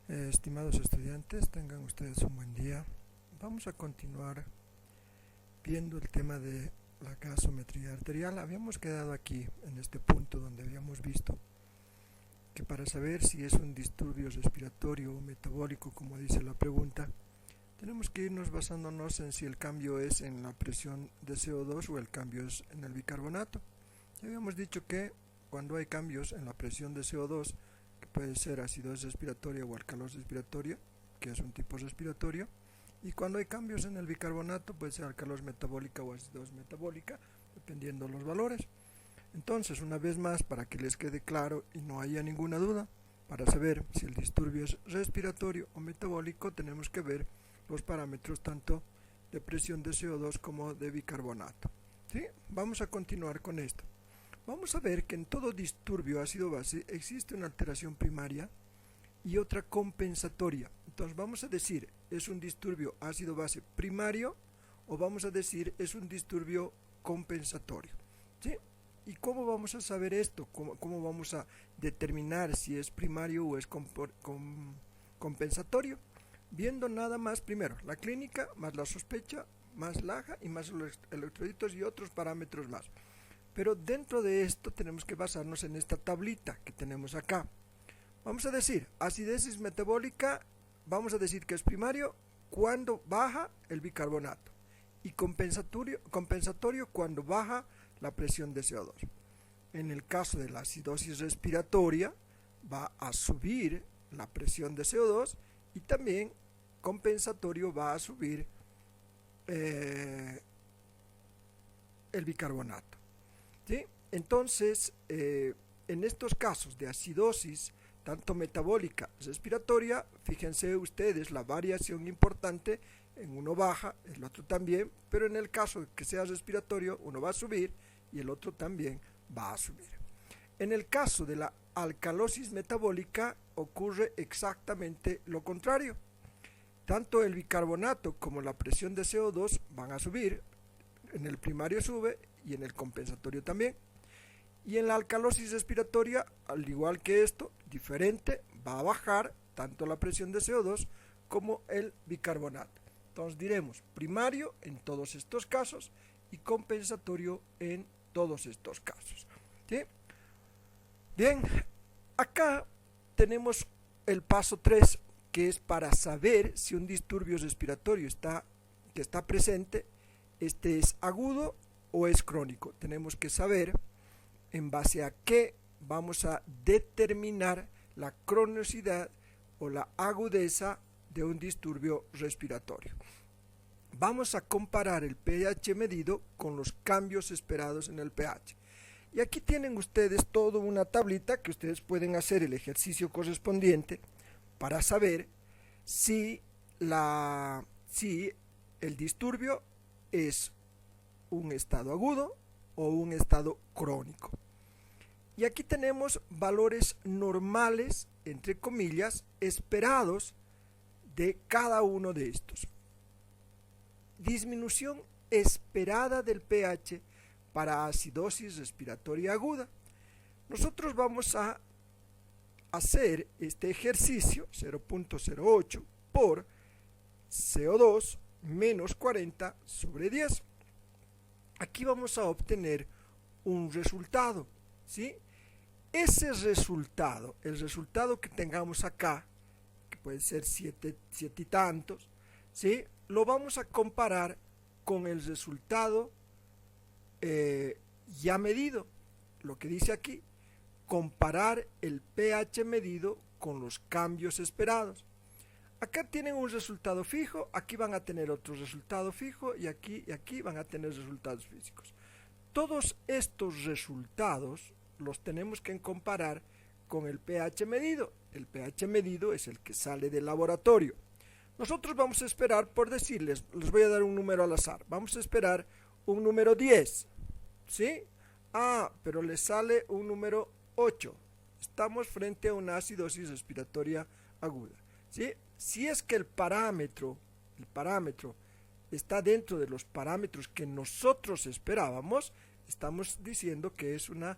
Estimados estudiantes, tengan ustedes un buen día. Vamos a continuar viendo el tema de la gasometría arterial. Habíamos quedado aquí en este punto donde habíamos visto que para saber si es un disturbio respiratorio o metabólico, como dice la pregunta, tenemos que irnos basándonos en si el cambio es en la presión de CO2 o el cambio es en el bicarbonato. Ya habíamos dicho que cuando hay cambios en la presión de CO2, que puede ser acidosis respiratoria o alcalosis respiratoria, que es un tipo respiratorio, y cuando hay cambios en el bicarbonato, puede ser alcalosis metabólica o acidosis metabólica, dependiendo de los valores. Entonces, una vez más, para que les quede claro y no haya ninguna duda, para saber si el disturbio es respiratorio o metabólico, tenemos que ver los parámetros tanto de presión de CO2 como de bicarbonato. ¿Sí? Vamos a continuar con esto. Vamos a ver que en todo disturbio ácido-base existe una alteración primaria y otra compensatoria. Entonces vamos a decir, ¿es un disturbio ácido-base primario o vamos a decir, es un disturbio compensatorio? ¿Sí? ¿Y cómo vamos a saber esto? ¿Cómo vamos a determinar si es primario o es compensatorio? Viendo nada más, primero, la clínica, más la sospecha, más la AJA y más los electrolitos y otros parámetros más. Pero dentro de esto tenemos que basarnos en esta tablita que tenemos acá. Vamos a decir, acidesis metabólica, vamos a decir que es primario cuando baja el bicarbonato y compensatorio cuando baja la presión de CO2. En el caso de la acidosis respiratoria, va a subir la presión de CO2 y también compensatorio va a subir el bicarbonato. ¿Sí? Entonces, en estos casos de acidosis, tanto metabólica, respiratoria, fíjense ustedes la variación importante, en uno baja, el otro también, pero en el caso de que sea respiratorio, uno va a subir y el otro también va a subir. En el caso de la alcalosis metabólica ocurre exactamente lo contrario. Tanto el bicarbonato como la presión de CO2 van a subir, en el primario sube y en el compensatorio también. Y en la alcalosis respiratoria, al igual que esto, diferente, va a bajar tanto la presión de CO2 como el bicarbonato. Entonces diremos primario en todos estos casos y compensatorio en todos estos casos. ¿Sí? Bien, acá tenemos el paso 3, que es para saber si un disturbio respiratorio que está presente, este es agudo o es crónico. Tenemos que saber en base a qué vamos a determinar la cronicidad o la agudeza de un disturbio respiratorio. Vamos a comparar el pH medido con los cambios esperados en el pH. Y aquí tienen ustedes toda una tablita que ustedes pueden hacer el ejercicio correspondiente para saber si el disturbio es un estado agudo o un estado crónico. Y aquí tenemos valores normales, entre comillas, esperados de cada uno de estos. Disminución esperada del pH para acidosis respiratoria aguda. Nosotros vamos a hacer este ejercicio 0.08 por CO2 menos 40 sobre 10. Aquí vamos a obtener un resultado, ¿sí? Ese resultado, el resultado que tengamos acá, que puede ser 7 y tantos, ¿sí? Lo vamos a comparar con el resultado ya medido, lo que dice aquí, comparar el pH medido con los cambios esperados. Acá tienen un resultado fijo, aquí van a tener otro resultado fijo y aquí van a tener resultados físicos. Todos estos resultados los tenemos que comparar con el pH medido. El pH medido es el que sale del laboratorio. Nosotros vamos a esperar, por decirles, les voy a dar un número al azar, vamos a esperar un número 10, ¿sí? Pero les sale un número 8. Estamos frente a una acidosis respiratoria aguda, ¿sí? Si es que el parámetro está dentro de los parámetros que nosotros esperábamos, estamos diciendo que es una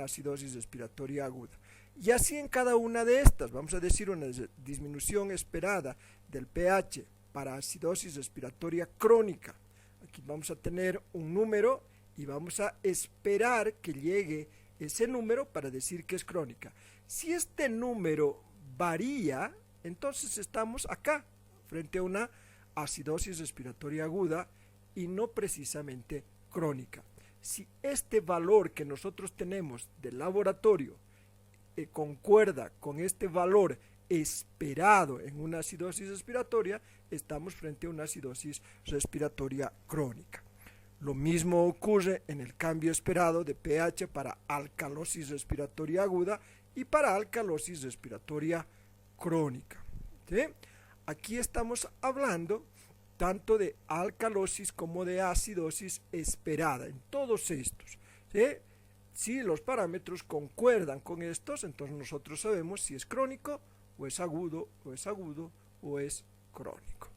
acidosis respiratoria aguda. Y así en cada una de estas, vamos a decir una disminución esperada del pH para acidosis respiratoria crónica. Aquí vamos a tener un número y vamos a esperar que llegue ese número para decir que es crónica. Si este número varía, entonces estamos acá, frente a una acidosis respiratoria aguda y no precisamente crónica. Si este valor que nosotros tenemos del laboratorio concuerda con este valor esperado en una acidosis respiratoria, estamos frente a una acidosis respiratoria crónica. Lo mismo ocurre en el cambio esperado de pH para alcalosis respiratoria aguda y para alcalosis respiratoria crónica. ¿Sí? Aquí estamos hablando tanto de alcalosis como de acidosis esperada en todos estos. ¿Sí? Si los parámetros concuerdan con estos, entonces nosotros sabemos si es crónico o es agudo o es crónico.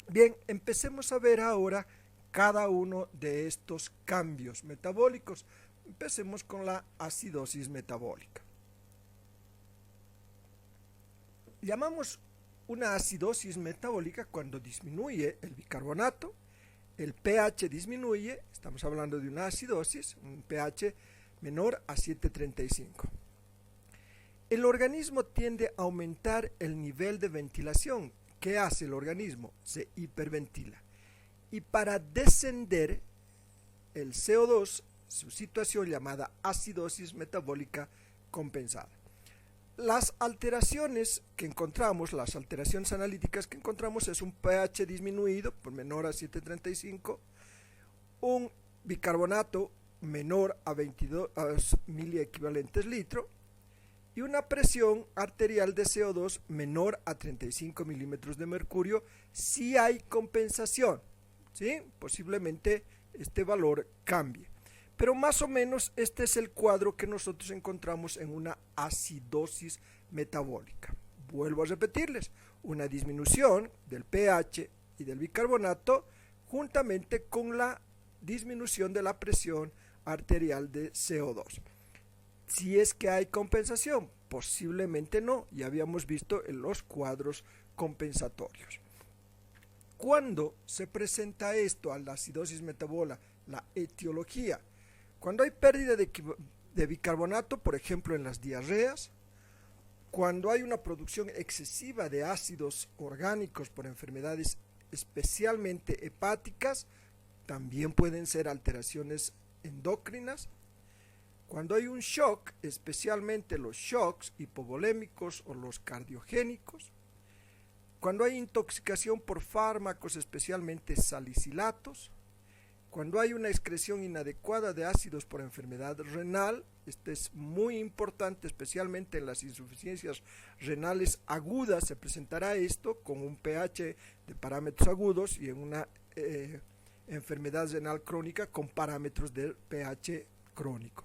Bien, empecemos a ver ahora cada uno de estos cambios metabólicos. Empecemos con la acidosis metabólica. Llamamos una acidosis metabólica cuando disminuye el bicarbonato, el pH disminuye, estamos hablando de una acidosis, un pH menor a 7.35. El organismo tiende a aumentar el nivel de ventilación. ¿Qué hace el organismo? Se hiperventila. Y para descender el CO2, su situación llamada acidosis metabólica compensada. Las alteraciones que encontramos, las alteraciones analíticas que encontramos es un pH disminuido por menor a 7.35, un bicarbonato menor a 22 miliequivalentes litro y una presión arterial de CO2 menor a 35 milímetros de mercurio si hay compensación, ¿sí? Posiblemente este valor cambie. Pero más o menos este es el cuadro que nosotros encontramos en una acidosis metabólica. Vuelvo a repetirles, una disminución del pH y del bicarbonato juntamente con la disminución de la presión arterial de CO2. Si es que hay compensación, posiblemente no, ya habíamos visto en los cuadros compensatorios. ¿Cuándo se presenta esto a la acidosis metabólica? La etiología. Cuando hay pérdida de bicarbonato, por ejemplo en las diarreas, cuando hay una producción excesiva de ácidos orgánicos por enfermedades especialmente hepáticas, también pueden ser alteraciones endocrinas, cuando hay un shock, especialmente los shocks hipovolémicos o los cardiogénicos, cuando hay intoxicación por fármacos, especialmente salicilatos, cuando hay una excreción inadecuada de ácidos por enfermedad renal, este es muy importante, especialmente en las insuficiencias renales agudas, se presentará esto con un pH de parámetros agudos y en una enfermedad renal crónica con parámetros de pH crónico.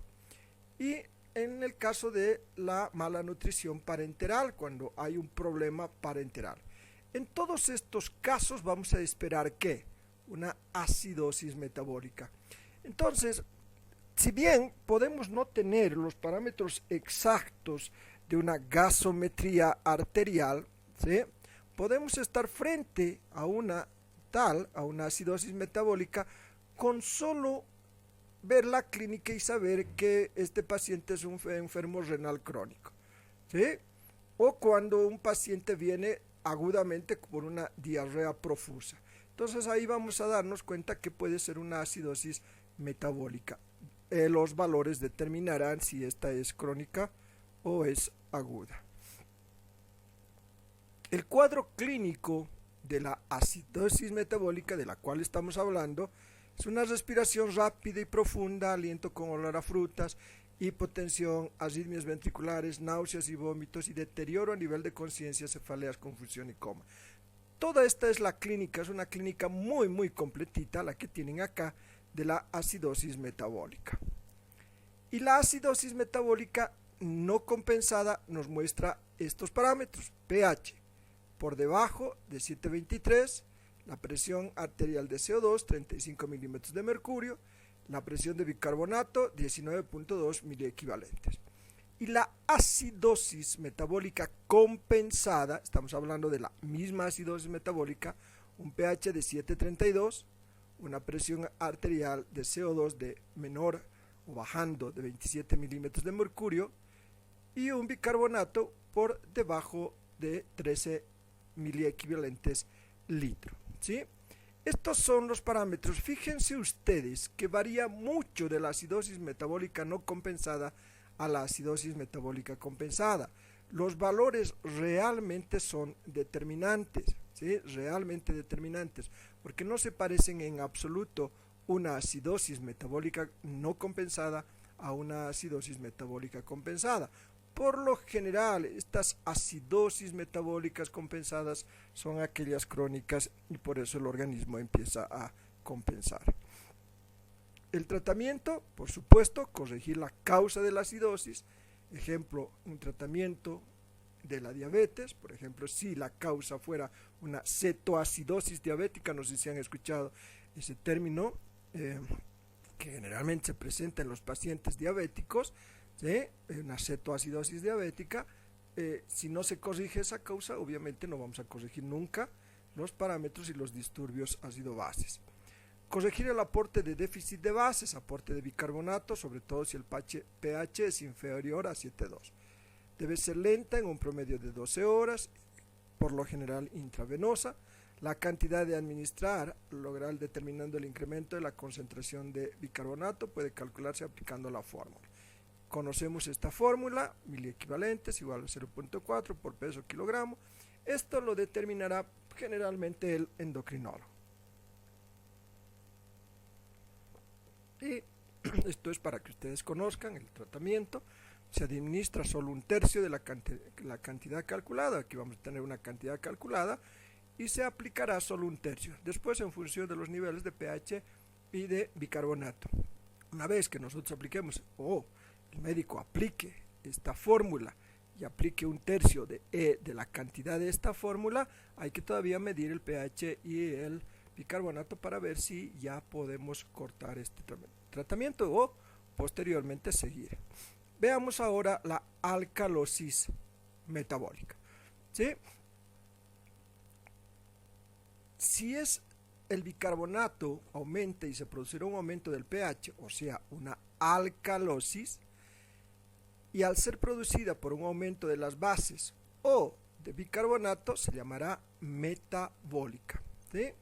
Y en el caso de la mala nutrición parenteral, cuando hay un problema parenteral. En todos estos casos vamos a esperar que una acidosis metabólica. Entonces, si bien podemos no tener los parámetros exactos de una gasometría arterial, ¿sí? Podemos estar frente a una acidosis metabólica con solo ver la clínica y saber que este paciente es un enfermo renal crónico, ¿sí? O cuando un paciente viene agudamente por una diarrea profusa. Entonces ahí vamos a darnos cuenta que puede ser una acidosis metabólica. Los valores determinarán si esta es crónica o es aguda. El cuadro clínico de la acidosis metabólica de la cual estamos hablando es una respiración rápida y profunda, aliento con olor a frutas, hipotensión, arritmias ventriculares, náuseas y vómitos y deterioro a nivel de conciencia, cefaleas, confusión y coma. Toda esta es la clínica, es una clínica muy completita, la que tienen acá, de la acidosis metabólica. Y la acidosis metabólica no compensada nos muestra estos parámetros: pH por debajo de 7.23, la presión arterial de CO2, 35 milímetros de mercurio, la presión de bicarbonato, 19.2 miliequivalentes. Y la acidosis metabólica compensada, estamos hablando de la misma acidosis metabólica, un pH de 7,32, una presión arterial de CO2 de menor o bajando de 27 milímetros de mercurio y un bicarbonato por debajo de 13 miliequivalentes litro, ¿sí? Estos son los parámetros. Fíjense ustedes que varía mucho de la acidosis metabólica no compensada a la acidosis metabólica compensada. Los valores realmente son determinantes, ¿sí? Realmente determinantes, porque no se parecen en absoluto una acidosis metabólica no compensada a una acidosis metabólica compensada. Por lo general, estas acidosis metabólicas compensadas son aquellas crónicas y por eso el organismo empieza a compensar. El tratamiento, por supuesto, corregir la causa de la acidosis. Ejemplo, un tratamiento de la diabetes, por ejemplo, si la causa fuera una cetoacidosis diabética, no sé si han escuchado ese término, que generalmente se presenta en los pacientes diabéticos, ¿sí? Una cetoacidosis diabética. Si no se corrige esa causa, obviamente no vamos a corregir nunca los parámetros y los disturbios ácido-bases. Corregir el aporte de déficit de bases, aporte de bicarbonato, sobre todo si el pH es inferior a 7,2. Debe ser lenta en un promedio de 12 horas, por lo general intravenosa. La cantidad de administrar, lograr determinando el incremento de la concentración de bicarbonato, puede calcularse aplicando la fórmula. Conocemos esta fórmula, miliequivalentes igual a 0,4 por peso kilogramo. Esto lo determinará generalmente el endocrinólogo. Y esto es para que ustedes conozcan el tratamiento. Se administra solo un tercio de la cantidad calculada. Aquí vamos a tener una cantidad calculada y se aplicará solo un tercio. Después, en función de los niveles de pH y de bicarbonato. Una vez que nosotros apliquemos, el médico aplique esta fórmula y aplique un tercio de la cantidad de esta fórmula, hay que todavía medir el pH y el bicarbonato para ver si ya podemos cortar este tratamiento o posteriormente seguir. Veamos ahora la alcalosis metabólica, ¿sí? Si es el bicarbonato aumenta y se producirá un aumento del pH, o sea, una alcalosis, y al ser producida por un aumento de las bases o de bicarbonato, se llamará metabólica, ¿sí?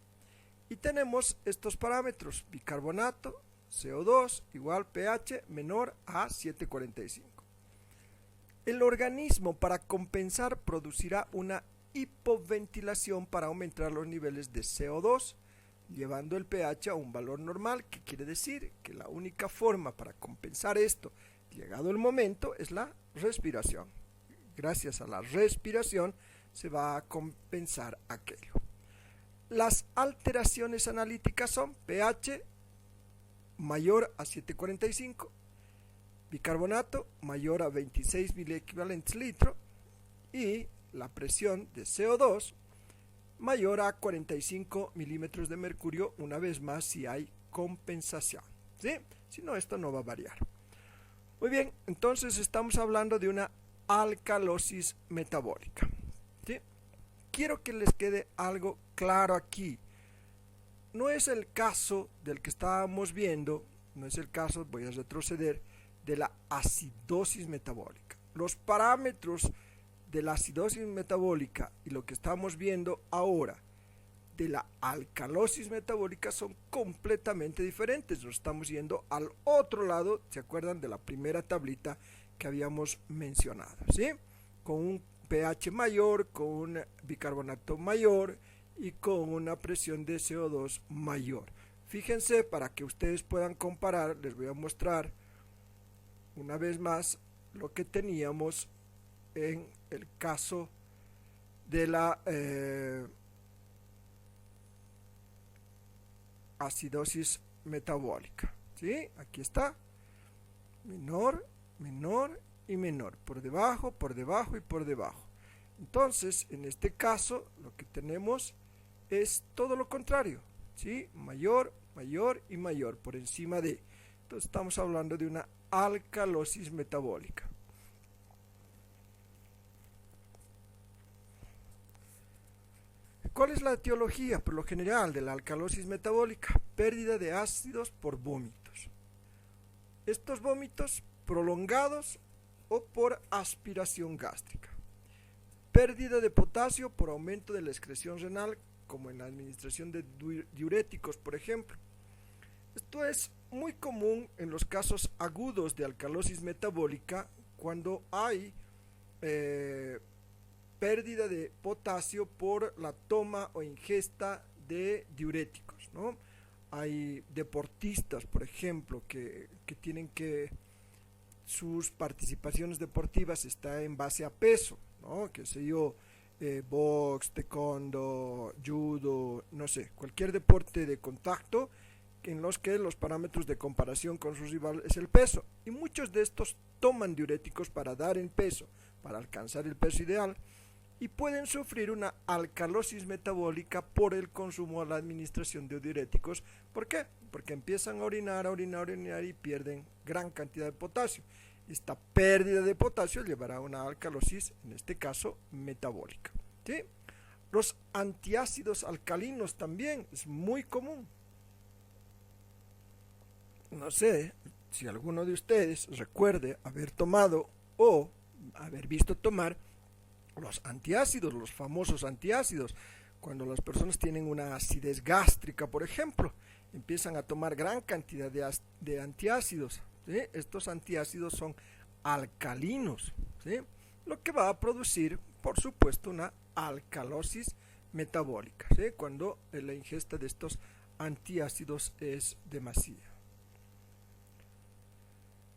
Y tenemos estos parámetros: bicarbonato, CO2 igual pH menor a 7,45. El organismo, para compensar, producirá una hipoventilación para aumentar los niveles de CO2, llevando el pH a un valor normal, que quiere decir que la única forma para compensar esto, llegado el momento, es la respiración. Gracias a la respiración se va a compensar aquello. Las alteraciones analíticas son pH mayor a 7,45, bicarbonato mayor a 26 miliequivalentes litro y la presión de CO2 mayor a 45 milímetros de mercurio, una vez más si hay compensación, ¿sí? Si no, esto no va a variar. Muy bien, entonces estamos hablando de una alcalosis metabólica, ¿sí? Quiero que les quede algo claro aquí. No es el caso del que estábamos viendo, no es el caso, voy a retroceder, de la acidosis metabólica. Los parámetros de la acidosis metabólica y lo que estamos viendo ahora de la alcalosis metabólica son completamente diferentes. Nos estamos yendo al otro lado, ¿se acuerdan de la primera tablita que habíamos mencionado? ¿Sí? Con un pH mayor, con un bicarbonato mayor y con una presión de CO2 mayor. Fíjense, para que ustedes puedan comparar, les voy a mostrar una vez más lo que teníamos en el caso de la acidosis metabólica, ¿sí? Aquí está, menor, menor y menor, por debajo y por debajo. Entonces, en este caso, lo que tenemos es todo lo contrario, ¿sí? Mayor, mayor y mayor, por encima de. Entonces, estamos hablando de una alcalosis metabólica. ¿Cuál es la etiología, por lo general, de la alcalosis metabólica? Pérdida de ácidos por vómitos. Estos vómitos prolongados o por aspiración gástrica. Pérdida de potasio por aumento de la excreción renal, como en la administración de diuréticos, por ejemplo. Esto es muy común en los casos agudos de alcalosis metabólica, cuando hay pérdida de potasio por la toma o ingesta de diuréticos, ¿no? Hay deportistas, por ejemplo, que tienen que sus participaciones deportivas está en base a peso, ¿no? Que sé yo, box, taekwondo, judo, no sé, cualquier deporte de contacto en los que los parámetros de comparación con su rival es el peso, y muchos de estos toman diuréticos para dar el peso, para alcanzar el peso ideal, y pueden sufrir una alcalosis metabólica por el consumo o la administración de diuréticos. ¿Por qué? Porque empiezan a orinar y pierden gran cantidad de potasio. Esta pérdida de potasio llevará a una alcalosis, en este caso metabólica, ¿sí? Los antiácidos alcalinos también es muy común. No sé si alguno de ustedes recuerde haber tomado o haber visto tomar los antiácidos, los famosos antiácidos. Cuando las personas tienen una acidez gástrica, por ejemplo, empiezan a tomar gran cantidad de antiácidos, ¿sí? Estos antiácidos son alcalinos, ¿sí? Lo que va a producir, por supuesto, una alcalosis metabólica, ¿sí? Cuando la ingesta de estos antiácidos es demasiada.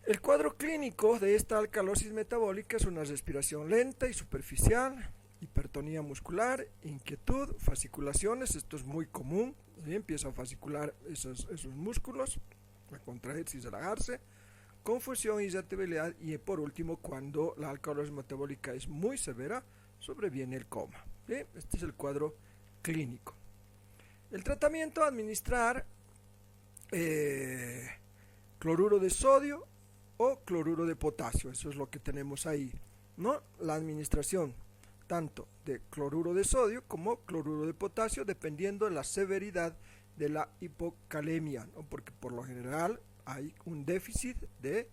El cuadro clínico de esta alcalosis metabólica es una respiración lenta y superficial, hipertonía muscular, inquietud, fasciculaciones, esto es muy común, ¿sí? Empieza a fascicular esos músculos, a contraerse y relajarse, confusión, irritabilidad, y por último, cuando la alcalosis metabólica es muy severa, sobreviene el coma, ¿sí? Este es el cuadro clínico. El tratamiento: administrar cloruro de sodio o cloruro de potasio, eso es lo que tenemos ahí, ¿no? La administración tanto de cloruro de sodio como cloruro de potasio, dependiendo de la severidad de la hipocalemia, ¿no? Porque por lo general hay un déficit de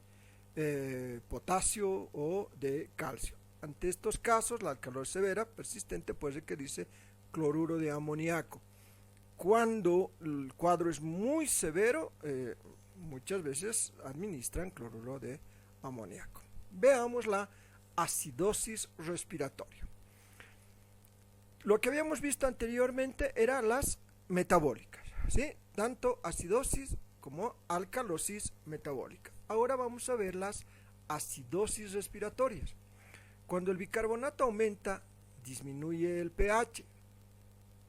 potasio o de calcio. Ante estos casos, la alcalosis severa persistente puede requerirse cloruro de amoníaco. Cuando el cuadro es muy severo, muchas veces administran cloruro de amoníaco. Veamos la acidosis respiratoria. Lo que habíamos visto anteriormente eran las metabólicas, ¿sí? Tanto acidosis como alcalosis metabólica. Ahora vamos a ver las acidosis respiratorias. Cuando el bicarbonato aumenta, disminuye el pH.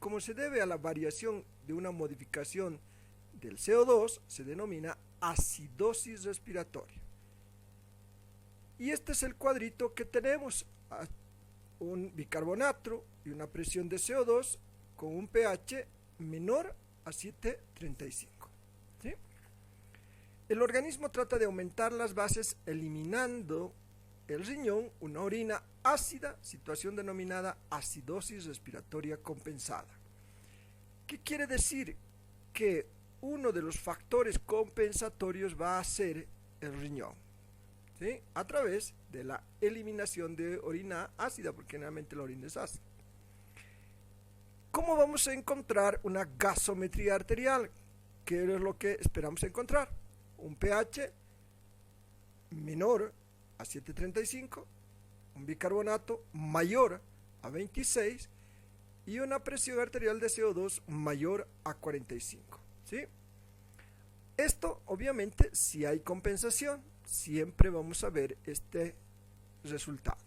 Como se debe a la variación de una modificación del CO2, se denomina acidosis respiratoria. Y este es el cuadrito que tenemos: un bicarbonato y una presión de CO2 con un pH menor a 7,35, ¿sí? El organismo trata de aumentar las bases eliminando el riñón, una orina ácida, situación denominada acidosis respiratoria compensada. ¿Qué quiere decir? Que uno de los factores compensatorios va a ser el riñón, ¿sí? A través de la eliminación de orina ácida, porque generalmente la orina es ácida. ¿Cómo vamos a encontrar una gasometría arterial? ¿Qué es lo que esperamos encontrar? Un pH menor a 7,35, un bicarbonato mayor a 26 y una presión arterial de CO2 mayor a 45, ¿sí? Esto, obviamente, si hay compensación, siempre vamos a ver este resultado.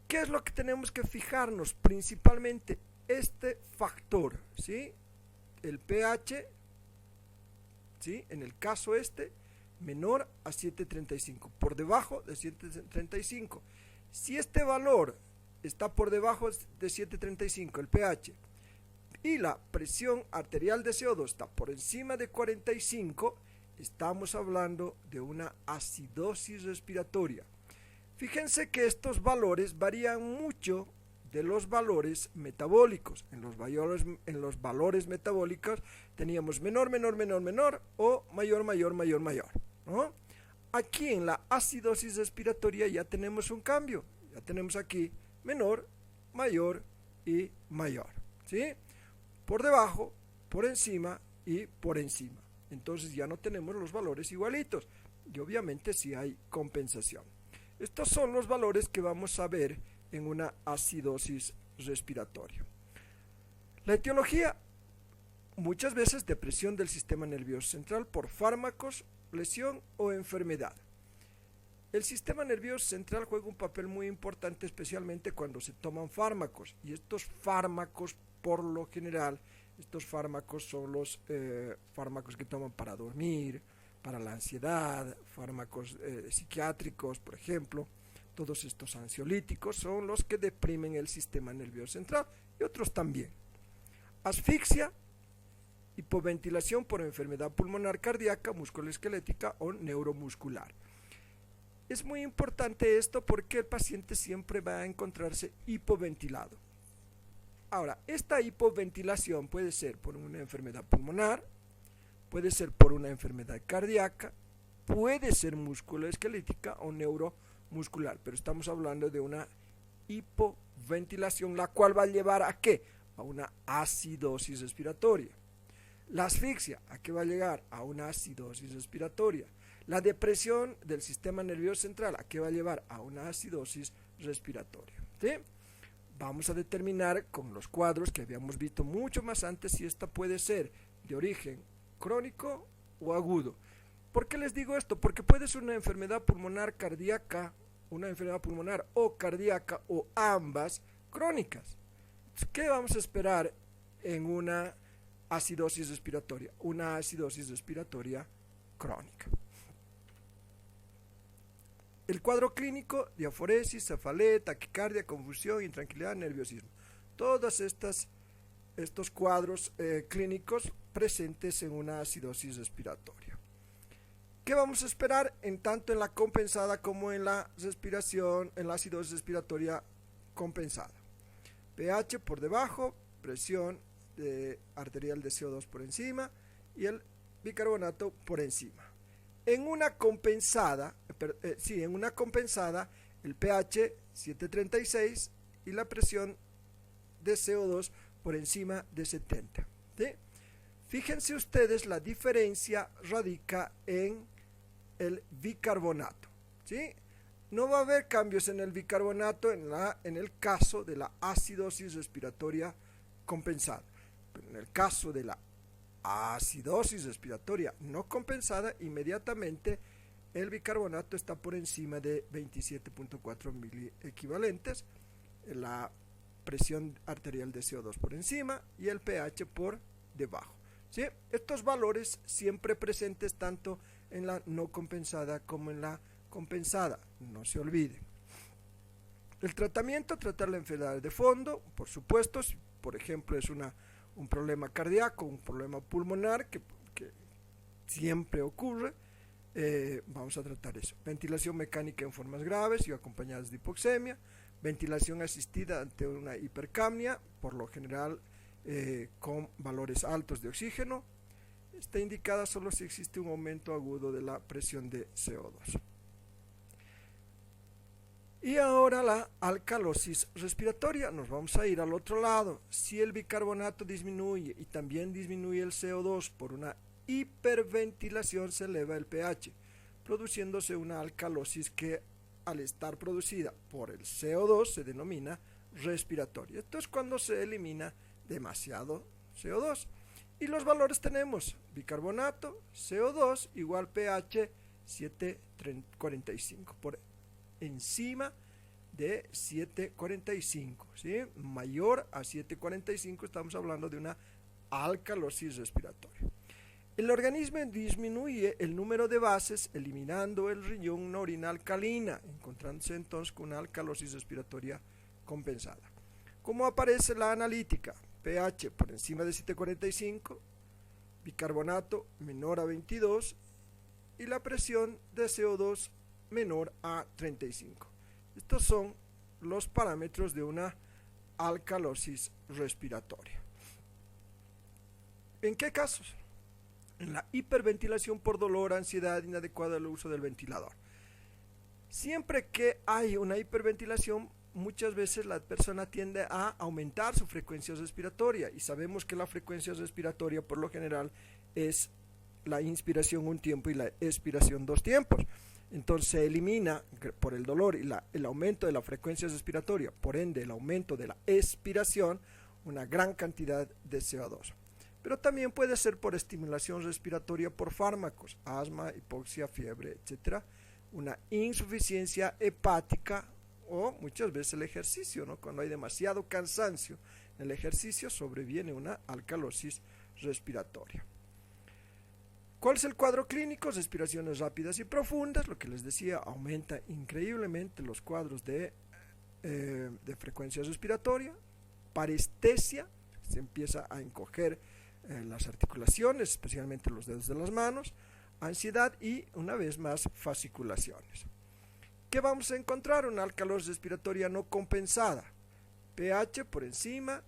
¿Qué es lo que tenemos que fijarnos? Principalmente este factor, ¿sí? El pH, ¿sí? En el caso menor a 7,35, por debajo de 7,35. Si este valor está por debajo de 7,35, el pH, y la presión arterial de CO2 está por encima de 45, estamos hablando de una acidosis respiratoria. Fíjense que estos valores varían mucho de los valores metabólicos. En los valores metabólicos teníamos menor, menor, menor, menor o mayor, mayor, mayor, mayor, ¿no? Aquí en la acidosis respiratoria ya tenemos un cambio. Ya tenemos aquí menor, mayor y mayor, ¿sí? Por debajo, por encima y por encima. Entonces ya no tenemos los valores igualitos y obviamente sí hay compensación. Estos son los valores que vamos a ver en una acidosis respiratoria. La etiología, muchas veces depresión del sistema nervioso central por fármacos, lesión o enfermedad. El sistema nervioso central juega un papel muy importante, especialmente cuando se toman fármacos, y estos fármacos, por lo general, estos fármacos son los fármacos que toman para dormir, para la ansiedad, fármacos psiquiátricos, por ejemplo. Todos estos ansiolíticos son los que deprimen el sistema nervioso central y otros también. Asfixia, hipoventilación por enfermedad pulmonar cardíaca, musculoesquelética o neuromuscular. Es muy importante esto porque el paciente siempre va a encontrarse hipoventilado. Ahora, esta hipoventilación puede ser por una enfermedad pulmonar, puede ser por una enfermedad cardíaca, puede ser musculoesquelética o neuromuscular, pero estamos hablando de una hipoventilación, la cual va a llevar ¿a qué? A una acidosis respiratoria. La asfixia, ¿a qué va a llegar? A una acidosis respiratoria. La depresión del sistema nervioso central, ¿a qué va a llevar? A una acidosis respiratoria, ¿sí? Vamos a determinar con los cuadros que habíamos visto mucho más antes si esta puede ser de origen crónico o agudo. ¿Por qué les digo esto? Porque puede ser una enfermedad pulmonar cardíaca, una enfermedad pulmonar o cardíaca o ambas crónicas. ¿Qué vamos a esperar en una acidosis respiratoria? Una acidosis respiratoria crónica. El cuadro clínico: diaforesis, cefalea, taquicardia, confusión, intranquilidad, nerviosismo. Todos estos cuadros clínicos presentes en una acidosis respiratoria. ¿Qué vamos a esperar tanto en la compensada como en la respiración, en la acidosis respiratoria compensada? pH por debajo, presión arterial de CO2 por encima y el bicarbonato por encima. En una compensada, el pH 7.36 y la presión de CO2 por encima de 70. ¿Sí? Fíjense ustedes, la diferencia radica en el bicarbonato, ¿sí? No va a haber cambios en el bicarbonato en el caso de la acidosis respiratoria compensada, pero en el caso de la acidosis respiratoria no compensada, inmediatamente el bicarbonato está por encima de 27.4 miliequivalentes, la presión arterial de CO2 por encima y el pH por debajo, ¿sí? Estos valores siempre presentes tanto en la no compensada como en la compensada, no se olviden. El tratamiento: tratar la enfermedad de fondo, por supuesto, si por ejemplo es un problema cardíaco, un problema pulmonar que siempre ocurre, vamos a tratar eso. Ventilación mecánica en formas graves y acompañadas de hipoxemia, ventilación asistida ante una hipercapnia, por lo general con valores altos de oxígeno. Está indicada solo si existe un aumento agudo de la presión de CO2. Y ahora la alcalosis respiratoria. Nos vamos a ir al otro lado. Si el bicarbonato disminuye y también disminuye el CO2 por una hiperventilación, se eleva el pH, produciéndose una alcalosis que, al estar producida por el CO2, se denomina respiratoria. Esto es cuando se elimina demasiado CO2. Y los valores tenemos: bicarbonato, CO2 igual pH 7.45 por encima de 7.45, ¿sí? Mayor a 7.45, estamos hablando de una alcalosis respiratoria. El organismo disminuye el número de bases, eliminando el riñón, una orina alcalina, encontrándose entonces con una alcalosis respiratoria compensada. ¿Cómo aparece la analítica? pH por encima de 7.45, bicarbonato menor a 22 y la presión de CO2 menor a 35. Estos son los parámetros de una alcalosis respiratoria. ¿En qué casos? En la hiperventilación por dolor, ansiedad, inadecuado al uso del ventilador. Siempre que hay una hiperventilación, muchas veces la persona tiende a aumentar su frecuencia respiratoria, y sabemos que la frecuencia respiratoria por lo general es la inspiración un tiempo y la expiración 2 tiempos. Entonces se elimina por el dolor y el aumento de la frecuencia respiratoria, por ende el aumento de la expiración, una gran cantidad de CO2. Pero también puede ser por estimulación respiratoria por fármacos, asma, hipoxia, fiebre, etc. Una insuficiencia hepática o muchas veces el ejercicio, ¿no? Cuando hay demasiado cansancio en el ejercicio sobreviene una alcalosis respiratoria. ¿Cuál es el cuadro clínico? Respiraciones rápidas y profundas, lo que les decía, aumenta increíblemente los cuadros de frecuencia respiratoria, parestesia, se empieza a encoger las articulaciones, especialmente los dedos de las manos, ansiedad y, una vez más, fasciculaciones. ¿Qué vamos a encontrar? Una alcalosis respiratoria no compensada, pH por encima,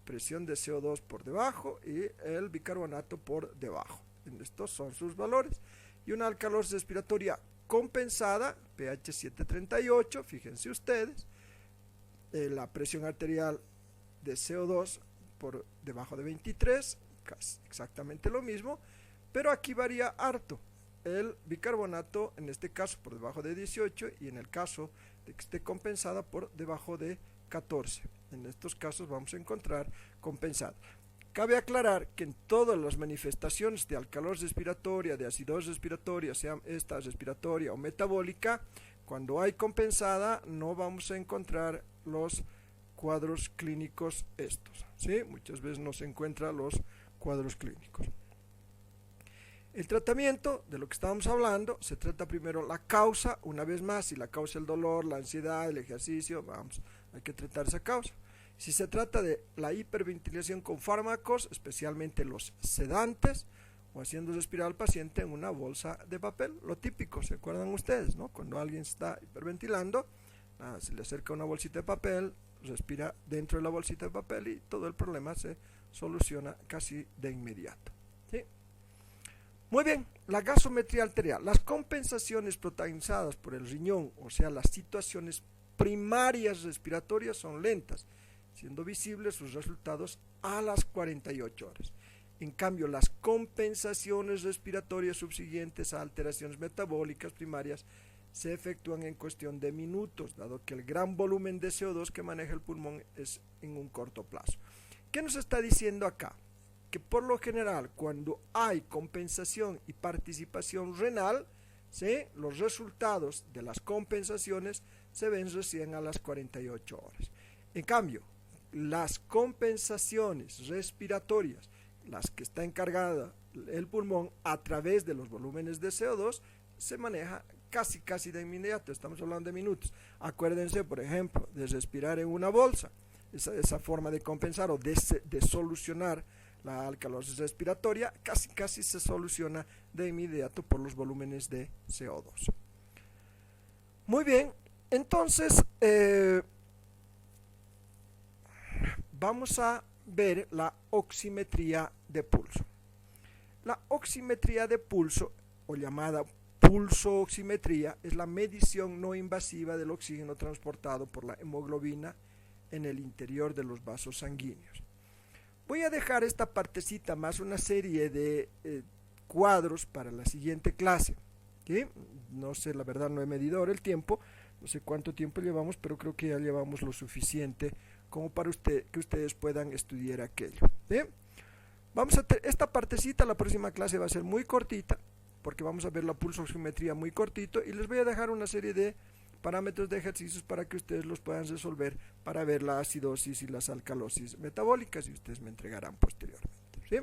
presión de CO2 por debajo y el bicarbonato por debajo. Estos son sus valores. Y una alcalosis respiratoria compensada, pH 738, fíjense ustedes, la presión arterial de CO2 por debajo de 23, casi exactamente lo mismo, pero aquí varía harto. El bicarbonato, en este caso, por debajo de 18 y en el caso de que esté compensada por debajo de 14. En estos casos vamos a encontrar compensada. Cabe aclarar que en todas las manifestaciones de alcalosis respiratoria, de acidosis respiratoria, sea esta respiratoria o metabólica, cuando hay compensada no vamos a encontrar los cuadros clínicos estos, ¿sí? Muchas veces no se encuentran los cuadros clínicos. El tratamiento de lo que estábamos hablando, se trata primero la causa, una vez más, si la causa es el dolor, la ansiedad, el ejercicio, hay que tratar esa causa. Si se trata de la hiperventilación con fármacos, especialmente los sedantes, o haciendo respirar al paciente en una bolsa de papel, lo típico, ¿se acuerdan ustedes, no? Cuando alguien está hiperventilando, se le acerca una bolsita de papel, respira dentro de la bolsita de papel y todo el problema se soluciona casi de inmediato, ¿sí? Muy bien, la gasometría arterial, las compensaciones protagonizadas por el riñón, o sea, las situaciones primarias respiratorias son lentas, siendo visibles sus resultados a las 48 horas. En cambio, las compensaciones respiratorias subsiguientes a alteraciones metabólicas primarias se efectúan en cuestión de minutos, dado que el gran volumen de CO2 que maneja el pulmón es en un corto plazo. ¿Qué nos está diciendo acá? Que por lo general, cuando hay compensación y participación renal, ¿sí?, los resultados de las compensaciones se ven recién a las 48 horas. En cambio, las compensaciones respiratorias, las que está encargada el pulmón a través de los volúmenes de CO2, se maneja casi de inmediato, estamos hablando de minutos. Acuérdense, por ejemplo, de respirar en una bolsa, esa forma de compensar o de solucionar la alcalosis respiratoria, casi se soluciona de inmediato por los volúmenes de CO2. Muy bien, entonces vamos a ver la oximetría de pulso. La oximetría de pulso, o llamada pulso-oximetría, es la medición no invasiva del oxígeno transportado por la hemoglobina en el interior de los vasos sanguíneos. Voy a dejar esta partecita más una serie de cuadros para la siguiente clase, ¿sí? No sé, la verdad no he medido ahora el tiempo, no sé cuánto tiempo llevamos, pero creo que ya llevamos lo suficiente como para que ustedes puedan estudiar aquello, ¿sí? Esta partecita, la próxima clase va a ser muy cortita, porque vamos a ver la pulsoximetría muy cortito, y les voy a dejar una serie de parámetros de ejercicios para que ustedes los puedan resolver para ver la acidosis y las alcalosis metabólicas, y ustedes me entregarán posteriormente, ¿sí?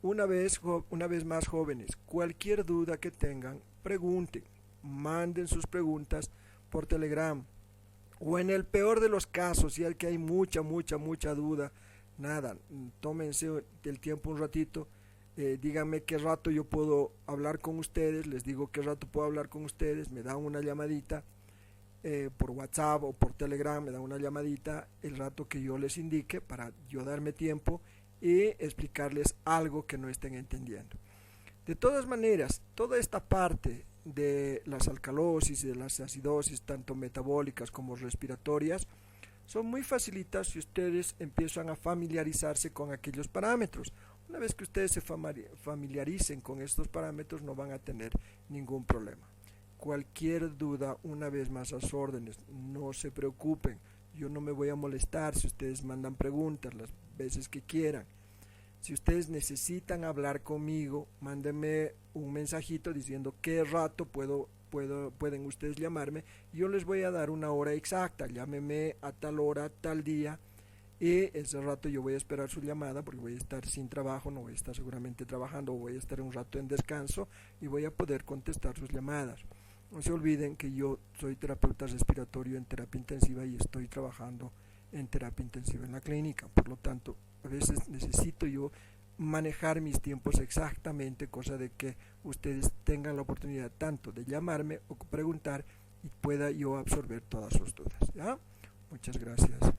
Una vez más, jóvenes, cualquier duda que tengan, pregunten, manden sus preguntas por Telegram, o en el peor de los casos, si hay que hay mucha duda, nada, tómense el tiempo un ratito, díganme qué rato yo puedo hablar con ustedes, les digo qué rato puedo hablar con ustedes, me dan una llamadita por WhatsApp o por Telegram, me dan una llamadita el rato que yo les indique para yo darme tiempo y explicarles algo que no estén entendiendo. De todas maneras, toda esta parte de las alcalosis y de las acidosis, tanto metabólicas como respiratorias, son muy facilitas si ustedes empiezan a familiarizarse con aquellos parámetros. Una vez que ustedes se familiaricen con estos parámetros, no van a tener ningún problema. Cualquier duda, una vez más a sus órdenes, no se preocupen, yo no me voy a molestar si ustedes mandan preguntas las veces que quieran. Si ustedes necesitan hablar conmigo, mándenme un mensajito diciendo qué rato pueden ustedes llamarme. Yo les voy a dar una hora exacta, llámeme a tal hora, tal día, y ese rato yo voy a esperar su llamada porque voy a estar sin trabajo, no voy a estar seguramente trabajando, o voy a estar un rato en descanso y voy a poder contestar sus llamadas. No se olviden que yo soy terapeuta respiratorio en terapia intensiva y estoy trabajando en terapia intensiva en la clínica, por lo tanto a veces necesito yo manejar mis tiempos exactamente, cosa de que ustedes tengan la oportunidad tanto de llamarme o preguntar y pueda yo absorber todas sus dudas, ¿ya? Muchas gracias.